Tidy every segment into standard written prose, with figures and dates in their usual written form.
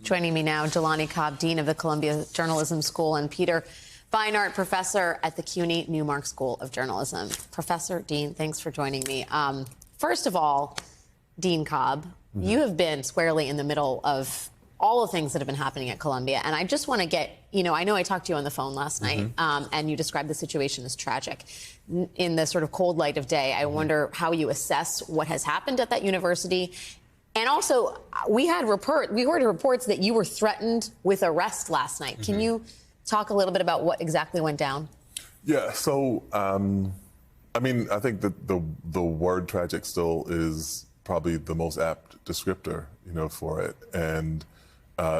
Joining me now, Jelani Cobb, Dean of the Columbia Journalism School, and Peter Beinart, Professor at the CUNY Newmark School of Journalism. Professor, Dean, thanks for joining me. First of all, Dean Cobb, you have been squarely in the middle of all the things that have been happening at Columbia, and I just want to get, I know I talked to you on the phone last night, and you described the situation as tragic. In the sort of cold light of day, I wonder how you assess what has happened at that university. And also, we heard reports that you were threatened with arrest last night. Can you talk a little bit about what exactly went down? Yeah, so, I mean, I think that the word tragic still is probably the most apt descriptor, for it. And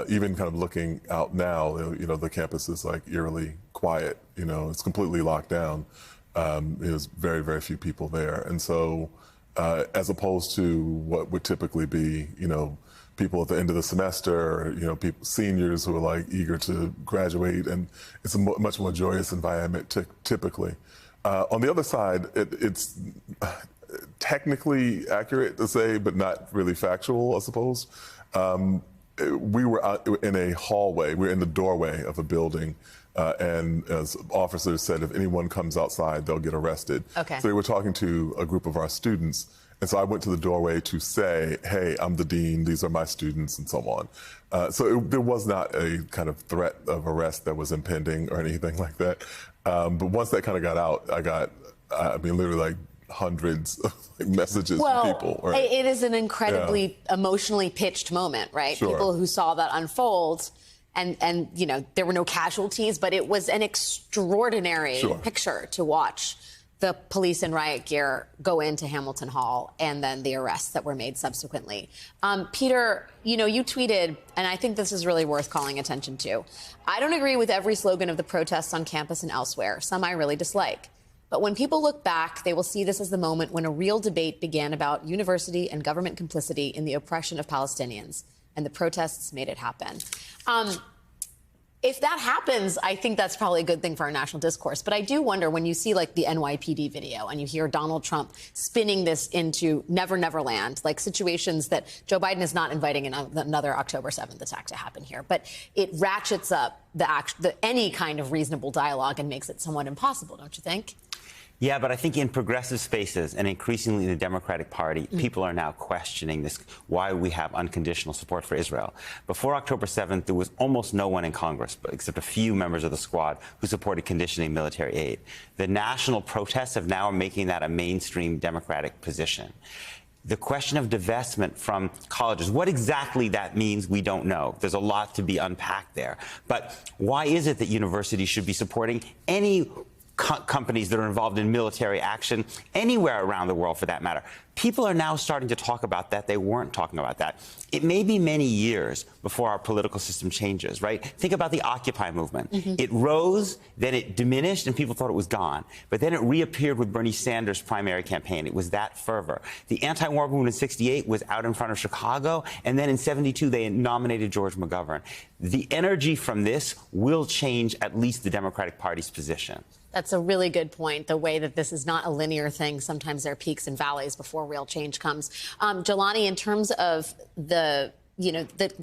even kind of looking out now, the campus is like eerily quiet. It's completely locked down. There's very, very few people there. And so, as opposed to what would typically be, people at the end of the semester, people, seniors who are like eager to graduate, and it's a much more joyous environment typically. On the other side, it's technically accurate to say, but not really factual, I suppose. We were out in a hallway. We're in the doorway of a building. And as officers said, if anyone comes outside, they'll get arrested. Okay. So they were talking to a group of our students. And so I went to the doorway to say, hey, I'm the dean, these are my students, and so on. There was not a kind of threat of arrest that was impending or anything like that. But once that kind of got out, literally like hundreds of messages from people. Right? It is an incredibly emotionally pitched moment, right? Sure. People who saw that unfold. And there were no casualties, but it was an extraordinary picture to watch the police in riot gear go into Hamilton Hall and then the arrests that were made subsequently. Peter, you tweeted, and I think this is really worth calling attention to. I don't agree with every slogan of the protests on campus and elsewhere. Some I really dislike. But when people look back, they will see this as the moment when a real debate began about university and government complicity in the oppression of Palestinians. And the protests made it happen. If that happens, I think that's probably a good thing for our national discourse. But I do wonder, when you see like the NYPD video and you hear Donald Trump spinning this into Never Never Land, like situations that Joe Biden is not inviting another October 7th attack to happen here. But it ratchets up any kind of reasonable dialogue and makes it somewhat impossible, don't you think? Yeah, but I think in progressive spaces and increasingly in the Democratic Party, people are now questioning this, why we have unconditional support for Israel. Before October 7th, there was almost no one in Congress, except a few members of the squad, who supported conditioning military aid. The national protests have now making that a mainstream Democratic position. The question of divestment from colleges, what exactly that means, we don't know. There's a lot to be unpacked there. But why is it that universities should be supporting any companies that are involved in military action anywhere around the world, for that matter? People are now starting to talk about that. They weren't talking about that. It may be many years before our political system changes, right? Think about the Occupy movement. It rose, then it diminished, and people thought it was gone. But then it reappeared with Bernie Sanders' primary campaign. It was that fervor. The anti-war movement in '68 was out in front of Chicago, and then in '72 they nominated George McGovern. The energy from this will change at least the Democratic Party's position. That's a really good point, the way that this is not a linear thing. Sometimes there are peaks and valleys before real change comes. Jelani, in terms of the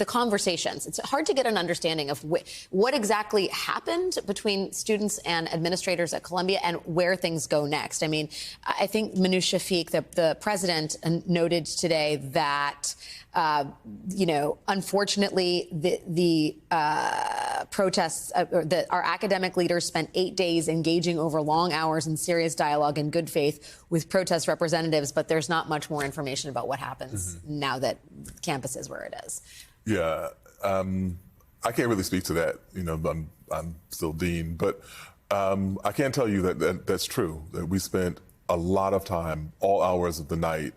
conversations, it's hard to get an understanding of what exactly happened between students and administrators at Columbia and where things go next. I mean, I think Minouche Shafik, the president, noted today that, unfortunately, the protests, that our academic leaders spent 8 days engaging over long hours in serious dialogue in good faith with protest representatives, but there's not much more information about what happens now that campus is where it is. Yeah, I can't really speak to that. I'm still dean, but I can tell you that that's true, that we spent a lot of time, all hours of the night,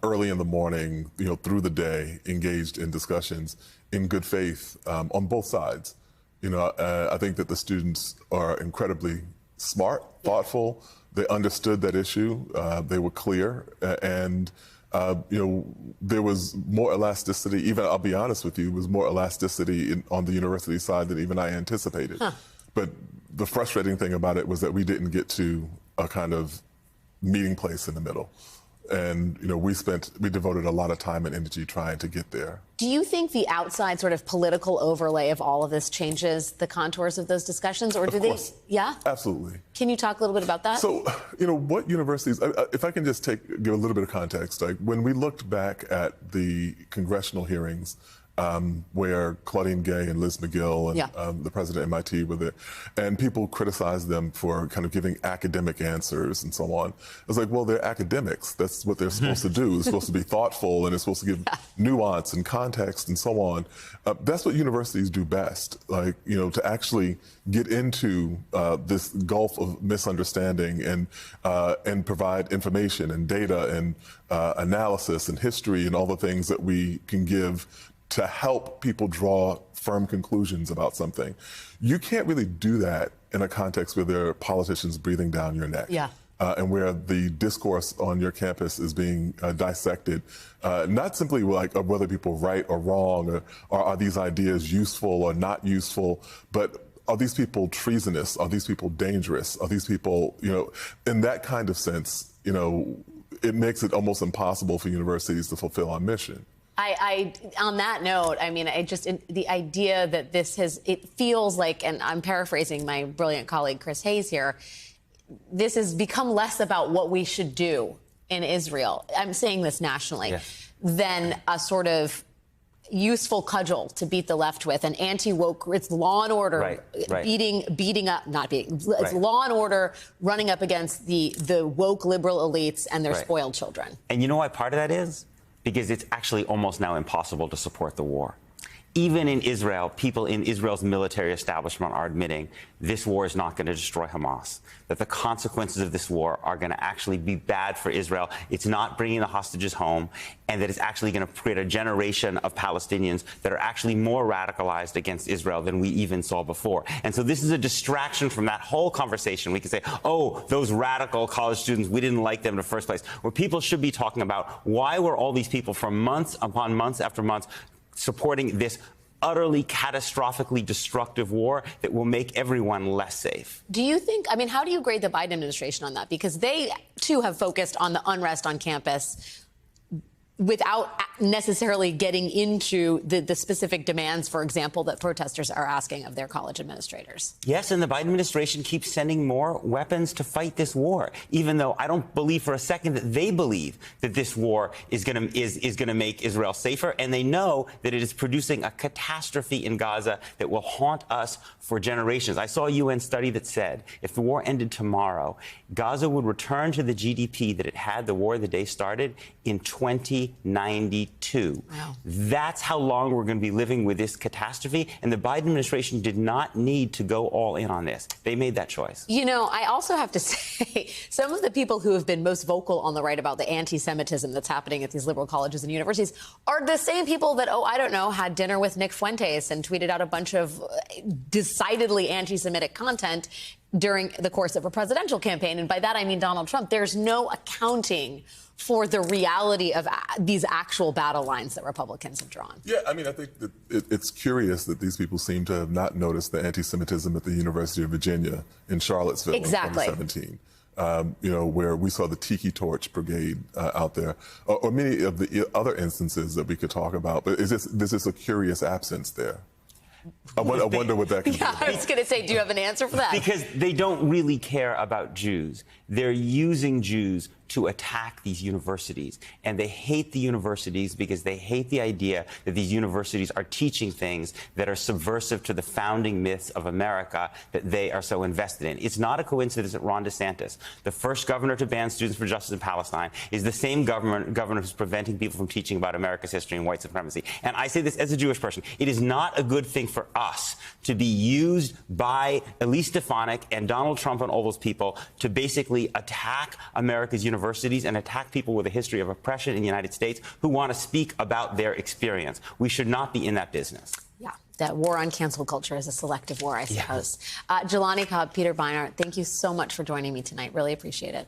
early in the morning, through the day, engaged in discussions in good faith on both sides. I think that the students are incredibly smart, thoughtful. They understood that issue. They were clear, and there was more elasticity. Even, I'll be honest with you, was more elasticity on the university side than even I anticipated. But the frustrating thing about it was that we didn't get to a kind of meeting place in the middle. and we devoted a lot of time and energy trying to get there. Do you think the outside sort of political overlay of all of this changes the contours of those discussions, or do they? Yeah, absolutely. Can you talk a little bit about that? So, what universities? If I can just give a little bit of context, like when we looked back at the congressional hearings. Where Claudine Gay and Liz McGill and the president of MIT were there, and people criticized them for kind of giving academic answers and so on. I was like, well, they're academics. That's what they're supposed to do. They're supposed to be thoughtful, and they're supposed to give nuance and context and so on. That's what universities do best, to actually get into this gulf of misunderstanding and provide information and data and analysis and history and all the things that we can give to help people draw firm conclusions about something. You can't really do that in a context where there are politicians breathing down your neck. Yeah. And where the discourse on your campus is being dissected, not simply of whether people are right or wrong, or are these ideas useful or not useful, but are these people treasonous? Are these people dangerous? Are these people, in that kind of sense, it makes it almost impossible for universities to fulfill our mission. On that note, the idea that it feels like, and I'm paraphrasing my brilliant colleague Chris Hayes here, this has become less about what we should do in Israel, I'm saying this nationally, than a sort of useful cudgel to beat the left with, an anti-woke, it's law and order, it's law and order running up against the woke liberal elites and their spoiled children. And you know why part of that is? Because it's actually almost now impossible to support the war. Even in Israel, people in Israel's military establishment are admitting this war is not going to destroy Hamas, that the consequences of this war are going to actually be bad for Israel. It's not bringing the hostages home, and that it's actually going to create a generation of Palestinians that are actually more radicalized against Israel than we even saw before. And so this is a distraction from that whole conversation. We can say, oh, those radical college students, we didn't like them in the first place. Where people should be talking about why were all these people for months upon months after months supporting this utterly catastrophically destructive war that will make everyone less safe. Do you think, how do you grade the Biden administration on that? Because they, too, have focused on the unrest on campus without necessarily getting into the specific demands, for example, that protesters are asking of their college administrators. Yes, and the Biden administration keeps sending more weapons to fight this war, even though I don't believe for a second that they believe that this war is going to make Israel safer, and they know that it is producing a catastrophe in Gaza that will haunt us for generations. I saw a UN study that said if the war ended tomorrow, Gaza would return to the GDP that it had the war the day started in 2092. Wow. That's how long we're going to be living with this catastrophe. And the Biden administration did not need to go all in on this. They made that choice. I also have to say, some of the people who have been most vocal on the right about the anti-Semitism that's happening at these liberal colleges and universities are the same people that, had dinner with Nick Fuentes and tweeted out a bunch of decidedly anti-Semitic content during the course of a presidential campaign. And by that, I mean Donald Trump. There's no accounting for the reality of these actual battle lines that Republicans have drawn. Yeah, I think that it's curious that these people seem to have not noticed the anti-Semitism at the University of Virginia in Charlottesville in 2017. Where we saw the Tiki Torch Brigade out there, or many of the other instances that we could talk about. But there's just a curious absence there. I wonder what that could be. I was going to say, do you have an answer for that? Because they don't really care about Jews. They're using Jews to attack these universities. And they hate the universities because they hate the idea that these universities are teaching things that are subversive to the founding myths of America that they are so invested in. It's not a coincidence that Ron DeSantis, the first governor to ban Students for Justice in Palestine, is the same governor who's preventing people from teaching about America's history and white supremacy. And I say this as a Jewish person. It is not a good thing for us to be used by Elise Stefanik and Donald Trump and all those people to basically attack America's universities and attack people with a history of oppression in the United States who want to speak about their experience. We should not be in that business. Yeah, that war on cancel culture is a selective war, I suppose. Yeah. Jelani Cobb, Peter Beinart, thank you so much for joining me tonight. Really appreciate it.